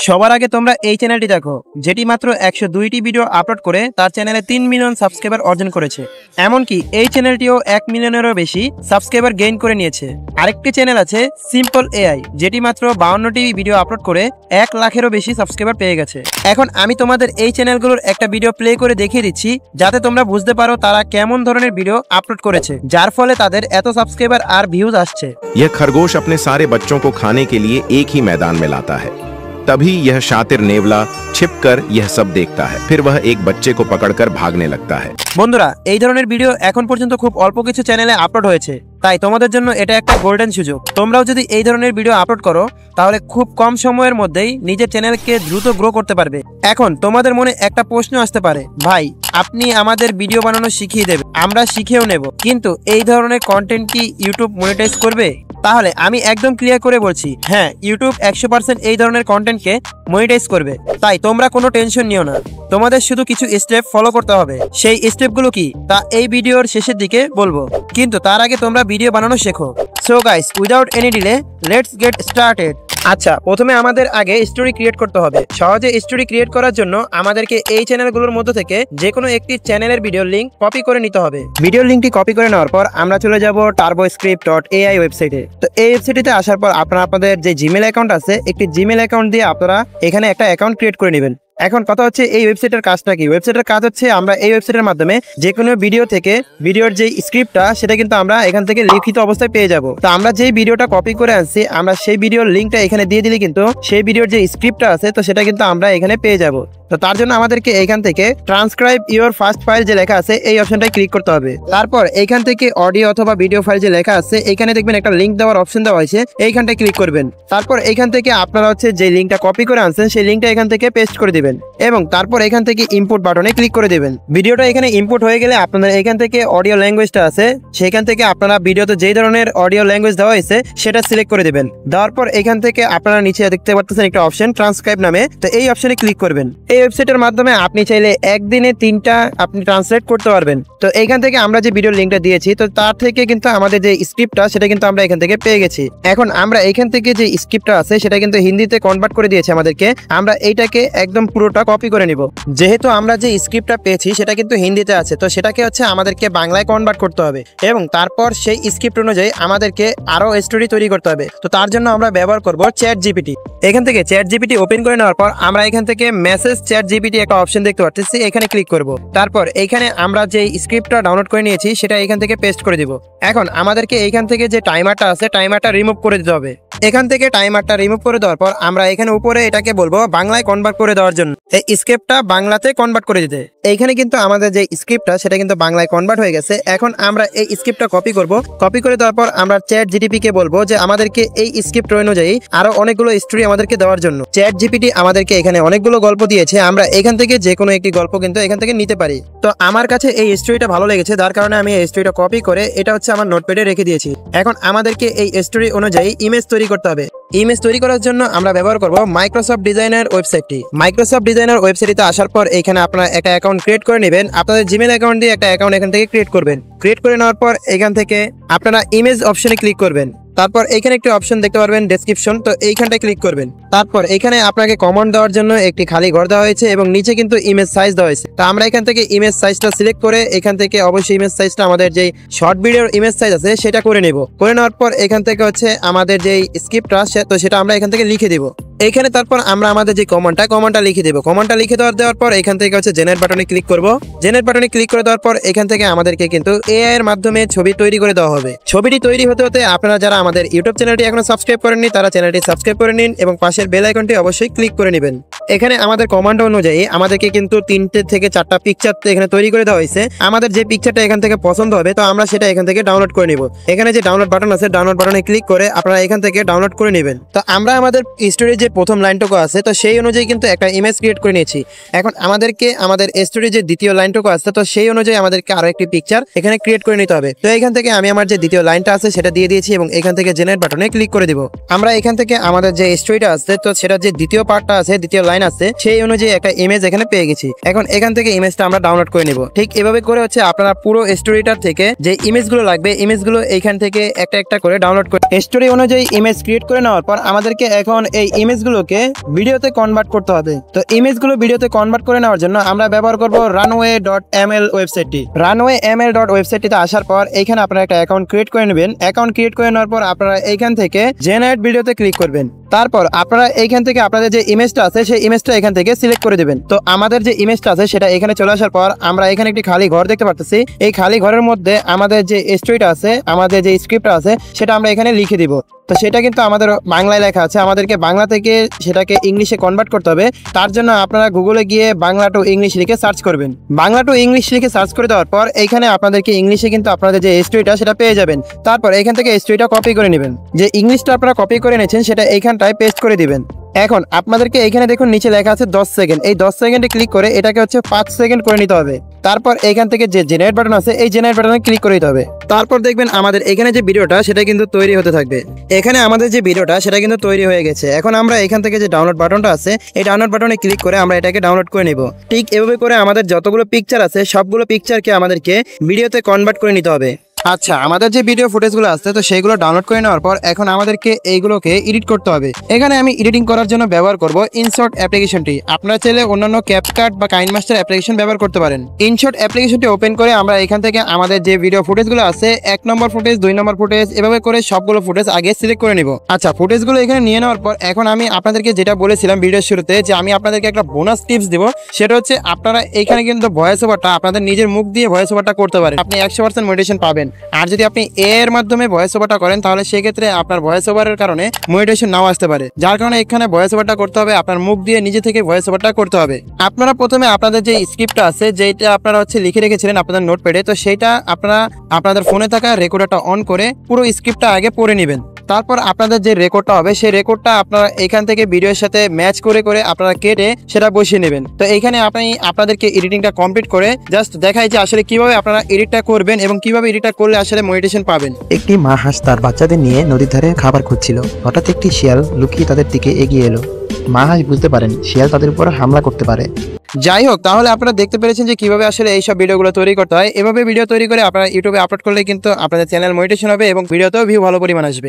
সবার আগে তোমরা এই চ্যানেলটি দেখো, যেটি মাত্র 102টি ভিডিও আপলোড করে তার চ্যানেলে 3 মিলিয়ন সাবস্ক্রাইবার অর্জন করেছে। এমনকি এই চ্যানেলটিও 1 মিলিয়নেরও বেশি সাবস্ক্রাইবার গেইন করে নিয়েছে। আরেকটি চ্যানেল আছে সিম্পল এআই, যেটি মাত্র 52টি ভিডিও আপলোড করে 1 লাখেরও বেশি সাবস্ক্রাইবার পেয়ে গেছে। এখন আমি তোমাদের এই চ্যানেলগুলোর একটা ভিডিও প্লে করে দেখিয়ে দিচ্ছি, যাতে তোমরা বুঝতে পারো তারা কেমন ধরনের ভিডিও আপলোড করেছে, যার ফলে তাদের এত সাবস্ক্রাইবার আর ভিউজ আসছে। यह खरगोश अपने सारे बच्चों को खाने के लिए एक ही मैदान में लाता है। तभी यह शातिर नेवला छिपकर यह सब देखता है, फिर वह एक बच्चे को पकड़कर भागने लगता है। বন্ধুরা, এই ধরনের ভিডিও এখন পর্যন্ত খুব অল্প কিছু চ্যানেলে আপলোড হয়েছে, তাই তোমাদের জন্য এটা একটা গোল্ডেন সুযোগ। তোমরাও যদি এই ধরনের ভিডিও আপলোড করো, তাহলে খুব কম সময়ের মধ্যেই নিজের চ্যানেলকে দ্রুত গ্রো করতে পারবে। এখন তোমাদের মনে একটা প্রশ্ন আসতে পারে, ভাই আপনি আমাদের ভিডিও বানানো শিখিয়ে দেবেন, আমরা শিখেও নেব, কিন্তু এই ধরনের কন্টেন্ট কি ইউটিউব মনিটাইজ করবে? তাহলে আমি একদম ক্লিয়ার করে বলছি, হ্যাঁ, ইউটিউব 100% এই ধরনের কন্টেন্টকে মনিটাইজ করবে। তাই তোমরা কোনো টেনশন নিও না, তোমাদের শুধু কিছু স্টেপ ফলো করতে হবে। সেই স্টেপগুলো কি তা এই ভিডিওর শেষের দিকে বলবো, কিন্তু তার আগে তোমরা ভিডিও বানানো শেখো। So guys, without any delay let's get started. আচ্ছা, প্রথমে আমাদের আগে স্টোরি ক্রিয়েট করতে হবে। সহজে স্টোরি ক্রিয়েট করার জন্য আমাদেরকে এই চ্যানেলগুলোর মধ্যে থেকে যে কোনো একটি চ্যানেলের ভিডিও লিংক কপি করে নিতে হবে। ভিডিও লিংকটি কপি করে নেওয়ার পর আমরা চলে যাব turboscript.ai ওয়েবসাইটে। তো এই ওয়েবসাইটে আসার পর আপনারা আপনাদের যে জিমেল অ্যাকাউন্ট আছে, একটি জিমেল অ্যাকাউন্ট দিয়ে আপনারা এখানে একটা অ্যাকাউন্ট ক্রিয়েট করে নেবেন। এখন কথা হচ্ছে, এই ওয়েবসাইটের কাজটা কি? ওয়েবসাইটের কাজ হচ্ছে, আমরা এই ওয়েবসাইটের মাধ্যমে যে কোনো ভিডিও থেকে ভিডিওর যে স্ক্রিপ্টটা সেটা কিন্তু আমরা এখান থেকে লিখিত অবস্থায় পেয়ে যাব। তো আমরা যে ভিডিওটা কপি করে আনছি, আমরা সেই ভিডিওর লিঙ্কটা এখানে দিয়ে দিলে কিন্তু সেই ভিডিওর যে স্ক্রিপ্টটা আছে, তো সেটা কিন্তু আমরা এখানে পেয়ে যাব। তো তার জন্য আমাদেরকে এইখান থেকে ট্রান্সক্রাইব ইউর ফার্স্ট ফাইল যে লেখা আছে, এই অপশনটায় ক্লিক করতে হবে। তারপর এইখান থেকে অডিও অথবা ভিডিও ফাইল যে লেখা আছে, এখানে দেখবেন একটা লিঙ্ক দেওয়ার অপশন দেওয়া হয়েছে, এইখানটায় ক্লিক করবেন। তারপর এইখান থেকে আপনারা হচ্ছে যে লিঙ্কটা কপি করে আনছেন, সেই লিঙ্কটা এখান থেকে পেস্ট করে দিবেন এবং তারপর এখান থেকে ইম্পোর্ট বাটনে ক্লিক করে দেবেন। ভিডিওটা এখানে ইম্পোর্ট হয়ে গেলে আপনাদের এখান থেকে অডিও ল্যাঙ্গুয়েজটা আছে, সেখান থেকে আপনারা ভিডিওতে যেই ধরনের অডিও ল্যাঙ্গুয়েজ দেওয়া হয়েছে সেটা সিলেক্ট করে দেবেন। দেওয়ার পর এখান থেকে আপনারা নিচে দেখতে পাচ্ছেন একটা অপশন ট্রান্সক্রাইব নামে, তো এই অপশনে ক্লিক করবেন। এই ওয়েবসাইটের মাধ্যমে আপনি চাইলে একদিনে 3টা আপনি ট্রান্সলেট করতে পারবেন। তো এইখান থেকে আমরা যে ভিডিও লিঙ্কটা দিয়েছি, তো তার থেকে কিন্তু আমাদের যে স্ক্রিপ্টটা সেটা কিন্তু আমরা এখান থেকে পেয়ে গেছি। এখন আমরা এখান থেকে যে স্ক্রিপ্টটা আছে সেটা কিন্তু হিন্দিতে কনভার্ট করে দিয়েছে আমাদেরকে। আমরা এইটাকে একদম পুরোটা কপি করে নিব। যেহেতু আমরা যে স্ক্রিপ্টটা পেয়েছি সেটা কিন্তু হিন্দিতে আছে, তো সেটাকে হচ্ছে আমাদেরকে বাংলায় কনভার্ট করতে হবে এবং তারপর সেই স্ক্রিপ্ট অনুযায়ী আমাদেরকে আরো স্টোরি তৈরি করতে হবে। তো তার জন্য আমরা ব্যবহার করব চ্যাট জিপিটি। এখান থেকে চ্যাট জিপিটি ওপেন করে নেওয়ার পর আমরা এখান থেকে মেসেজ চ্যাট জিপিটি একটা অপশন দেখতে পাচ্ছি, এখানে ক্লিক করব। তারপর এখানে আমরা যে স্ক্রিপ্টটা ডাউনলোড করে নিয়েছি সেটা এখান থেকে পেস্ট করে দিব। এখন আমাদেরকে এইখান থেকে যে টাইমারটা আছে, টাইমারটা রিমুভ করে দিতে হবে। এখান থেকে টাইমারটা রিমুভ করে দেওয়ার পর আমরা এখানে উপরে এটাকে বলবো বাংলায় কনভার্ট করে দেওয়ার জন্য, এই স্ক্রিপ্টটা বাংলাতে কনভার্ট করে দিতে। এইখানে কিন্তু আমাদের যে স্ক্রিপ্টটা সেটা কিন্তু বাংলায় কনভার্ট হয়ে গেছে। এখন আমরা এই স্ক্রিপ্টটা কপি করব। কপি করে দেওয়ার পর আমরা চ্যাট জিপিটি কে বলবো যে আমাদেরকে এই স্ক্রিপ্ট অনুযায়ী আরো অনেকগুলো স্টোরি আমাদেরকে দেওয়ার জন্য। চ্যাট জিপিটি আমাদেরকে এখানে অনেকগুলো গল্প দিয়েছে, আমরা এখান থেকে যে কোনো একটি গল্প কিন্তু এখান থেকে নিতে পারি। তো আমার কাছে এই স্টোরিটা ভালো লেগেছে, যার কারণে আমি এই স্টোরিটা কপি করে এটা হচ্ছে আমার নোটপ্যাডে রেখে দিয়েছি। এখন আমাদেরকে এই স্টোরি অনুযায়ী ইমেজ তৈরি করতে হবে। ইমেজ তৈরি করার জন্য আমরা ব্যবহার করব মাইক্রোসফট ডিজাইনার ওয়েবসাইটটি। মাইক্রোসফট ডিজাইনার ওয়েবসাইটে আসার পর এখানে আপনারা একটা অ্যাকাউন্ট ক্রিয়েট করে নেবেন। আপনাদের জিমেল অ্যাকাউন্ট দিয়ে একটা অ্যাকাউন্ট এখান থেকে ক্রিয়েট করবেন। ক্রিয়েট করে নেওয়ার পর এখান থেকে আপনারা ইমেজ অপশনে ক্লিক করবেন। তারপর এখানে একটি অপশন দেখতে পারবেন ডেসক্রিপশন, তো এইখানটায় ক্লিক করবেন। তারপর এখানে আপনাকে কমেন্ট দেওয়ার জন্য একটি খালি ঘর দেওয়া হয়েছে এবং নিচে কিন্তু ইমেজ সাইজ দেওয়া হয়েছে। তো আমরা এখান থেকে ইমেজ সাইজটা সিলেক্ট করে এখান থেকে অবশ্যই ইমেজ সাইজটা আমাদের যে শর্ট ভিডিওর ইমেজ সাইজ আছে সেটা করে নেব। করে নেওয়ার পর এখান থেকে হচ্ছে আমাদের যে স্ক্রিপ্টটা, তো সেটা আমরা এখান থেকে লিখে দিব এইখানে। তারপর আমরা আমাদের যে কমেন্টটা লিখে দেবো। কমেন্টটা লিখে দেওয়ার পর এখান থেকে হচ্ছে জেনারেট বাটনে ক্লিক করব। জেনারেট বাটনে ক্লিক করে দেওয়ার পর এখান থেকে আমাদেরকে কিন্তু এআই এর মাধ্যমে ছবি তৈরি করে দেওয়া হবে। ছবিটি তৈরি হতে হতে আপনারা যারা আমাদের ইউটিউব চ্যানেলটি এখনো সাবস্ক্রাইব করেননি, তারা চ্যানেলটি সাবস্ক্রাইব করে নিন এবং পাশের বেল আইকনটি অবশ্যই ক্লিক করে নেবেন। এখানে আমাদের কমান্ড অনুযায়ী আমাদেরকে কিন্তু 3টে থেকে 4টা পিকচার এখানে তৈরি করে দেওয়া হয়েছে। আমাদের যে পিকচারটা এখান থেকে পছন্দ হবে, তো আমরা সেটা এখান থেকে ডাউনলোড করে নিব। এখানে যে ডাউনলোড বাটন আছে, ডাউনলোড বাটনে ক্লিক করে আপনারা এখান থেকে ডাউনলোড করে নেবেন। তো আমরা আমাদের স্টোরির যে প্রথম লাইনটুকু আছে, তো সেই অনুযায়ী কিন্তু একটা ইমেজ ক্রিয়েট করে নিয়েছি। এখন আমাদেরকে আমাদের স্টোরির যে দ্বিতীয় লাইনটুকু আছে, তো সেই অনুযায়ী আমাদেরকে আরো একটি পিকচার এখানে ক্রিয়েট করে নিতে হবে। তো এখান থেকে আমি আমার যে দ্বিতীয় লাইনটা আছে সেটা দিয়ে দিয়েছি এবং এখান থেকে জেনারেট বাটনে ক্লিক করে দিব। আমরা এখান থেকে আমাদের যে স্টোরিটা আছে, তো সেটা যে দ্বিতীয় পার্টটা আছে, দ্বিতীয় লাইন লাইন আছে সেই অনুযায়ী একটা ইমেজ এখানে পেয়ে গেছি। এখন এখান থেকে ইমেজটা আমরা ডাউনলোড করে নিব। ঠিক এভাবে করে হচ্ছে আপনারা পুরো স্টোরিটার থেকে যে ইমেজগুলো লাগবে ইমেজগুলো এইখান থেকে একটা একটা করে ডাউনলোড করে স্টোরি অনুযায়ী ইমেজ ক্রিয়েট করে নেওয়ার পর আমাদেরকে এখন এই ইমেজগুলোকে ভিডিওতে কনভার্ট করতে হবে। তো ইমেজগুলো ভিডিওতে কনভার্ট করে নেওয়ার জন্য আমরা ব্যবহার করব runway.ml ওয়েবসাইটটি। runwayml.ওয়েবসাইটটিতে আসার পর এখানে আপনারা একটা অ্যাকাউন্ট ক্রিয়েট করে নেবেন। অ্যাকাউন্ট ক্রিয়েট করে নেওয়ার পর আপনারা এইখান থেকে জেনারেট ভিডিওতে ক্লিক করবেন। তারপর আপনারা এইখান থেকে আপনাদের যে ইমেজটা আছে সেই ইমেজটা এখান থেকে সিলেক্ট করে দিবেন। তো আমাদের যে ইমেজটা আছে সেটা এখানে চলে আসার পর আমরা এখানে একটি খালি ঘর দেখতে পাচ্ছি। এই খালি ঘরের মধ্যে আমাদের যে স্টোরিটা আছে, আমাদের যে স্ক্রিপ্টটা আছে সেটা আমরা এখানে লিখে দিব। তো সেটা কিন্তু আমাদের বাংলায় লেখা আছে, আমাদেরকে বাংলা থেকে সেটাকে ইংলিশে কনভার্ট করতে হবে। তার জন্য আপনারা গুগলে গিয়ে বাংলা টু ইংলিশ লিখে সার্চ করবেন। বাংলা টু ইংলিশ লিখে সার্চ করে দেওয়ার পর এইখানে আপনাদেরকে ইংলিশে কিন্তু আপনাদের যে স্টোরিটা সেটা পেয়ে যাবেন। তারপর এখান থেকে স্টোরিটা কপি করে নেবেন। যে ইংলিশটা আপনারা কপি করে নিয়েছেন সেটা এইখানটায় পেস্ট করে দিবেন। এখন আপনাদেরকে এখানে দেখুন নিচে লেখা আছে 10 সেকেন্ড। এই 10 সেকেন্ডে ক্লিক করে এটাকে হচ্ছে 5 সেকেন্ড করে নিতে হবে। তারপর এখান থেকে যে জেনারেট বাটন আছে এই জেনারেট বাটনে ক্লিক করে দিতে হবে। তারপর দেখবেন আমাদের এখানে যে ভিডিওটা সেটা কিন্তু তৈরি হতে থাকবে। এখানে আমাদের যে ভিডিওটা সেটা কিন্তু তৈরি হয়ে গেছে। এখন আমরা এখান থেকে যে ডাউনলোড বাটনটা আছে এই ডাউনলোড বাটনে ক্লিক করে আমরা এটাকে ডাউনলোড করে নিব। ঠিক এভাবে করে আমাদের যতগুলো পিকচার আছে সবগুলো পিকচারকে আমাদেরকে ভিডিওতে কনভার্ট করে নিতে হবে। আচ্ছা, আমাদের যে ভিডিও ফুটেজগুলো আছে তো সেইগুলো ডাউনলোড করে নেওয়ার পর এখন আমাদেরকে এইগুলোকে এডিট করতে হবে। এখানে আমি এডিটিং করার জন্য ব্যবহার করব ইনশট অ্যাপ্লিকেশনটি। আপনারা চাইলে অন্যান্য ক্যাপকাট বা কাইনমাস্টার অ্যাপ্লিকেশন ব্যবহার করতে পারেন। ইনশট অ্যাপ্লিকেশনটি ওপেন করে আমরা এখান থেকে আমাদের যে ভিডিও ফুটেজগুলো আছে 1 নম্বর ফুটেজ, 2 নম্বর ফুটেজ এভাবে করে সবগুলো ফুটেজ আগে সিলেক্ট করে নিব। আচ্ছা, ফুটেজগুলো এখানে নিয়ে নেওয়ার পর এখন আমি আপনাদেরকে যেটা বলেছিলাম ভিডিওর শুরুতে যে আমি আপনাদেরকে একটা বোনাস টিপস দিব, সেটা হচ্ছে আপনারা এখানে কিন্তু ভয়েস ওভারটা আপনাদের নিজের মুখ দিয়ে ভয়েস ওভারটা করতে পারেন। আপনি 100% মোটিভেশন পাবেন। আর যদি আপনি এর মাধ্যমে ভয়েস ওভারটা করেন তাহলে সেক্ষেত্রে আপনার ভয়েস ওভারের কারণে মোটিভেশন নাও আসতে পারে। যার কারণে এখানে ভয়েস ওভারটা করতে হবে, আপনার মুখ দিয়ে নিজে থেকে ভয়েস ওভারটা করতে হবে। আপনারা প্রথমে আপনাদের যে স্ক্রিপ্টটা আছে যেটা আপনারা হচ্ছে লিখে রেখেছিলেন আপনাদের নোটপ্যাডে, তো সেইটা আপনারা আপনাদের ফোনে থাকা রেকর্ডারটা অন করে পুরো স্ক্রিপ্টটা আগে পড়ে নেবেন। তারপর আপনাদের যে রেকর্ডটা হবে সেই রেকর্ডটা আপনারা এখান থেকে ভিডিওর সাথে ম্যাচ করে করে আপনারা কেটে সেটা বসিয়ে নেবেন। তো এইখানে আপনি আপনাদেরকে এডিটিংটা কমপ্লিট করে জাস্ট দেখাই যে আসলে কিভাবে আপনারা এডিটটা করবেন এবং কিভাবে এডিটটা করলে আসলে মোটিভেশন পাবেন। একটি মা হাঁস তার বাচ্চাদের নিয়ে নদীর ধারে খাবার খুঁজছিল। হঠাৎ একটি শিয়াল লুকিয়ে তাদের দিকে এগিয়ে এলো। মা হাঁস বুঝতে পারেন শিয়াল তাদের উপর হামলা করতে পারে। যাই হোক, তাহলে আপনারা দেখতে পেরেছেন যে কিভাবে আসলে এইসব ভিডিওগুলো তৈরি করতে হয়। এভাবে ভিডিও তৈরি করে আপনারা ইউটিউবে আপলোড করলে কিন্তু আপনাদের চ্যানেল মোটিভেশন হবে এবং ভিডিওতেও ভিউ ভালো পরিমাণ আসবে।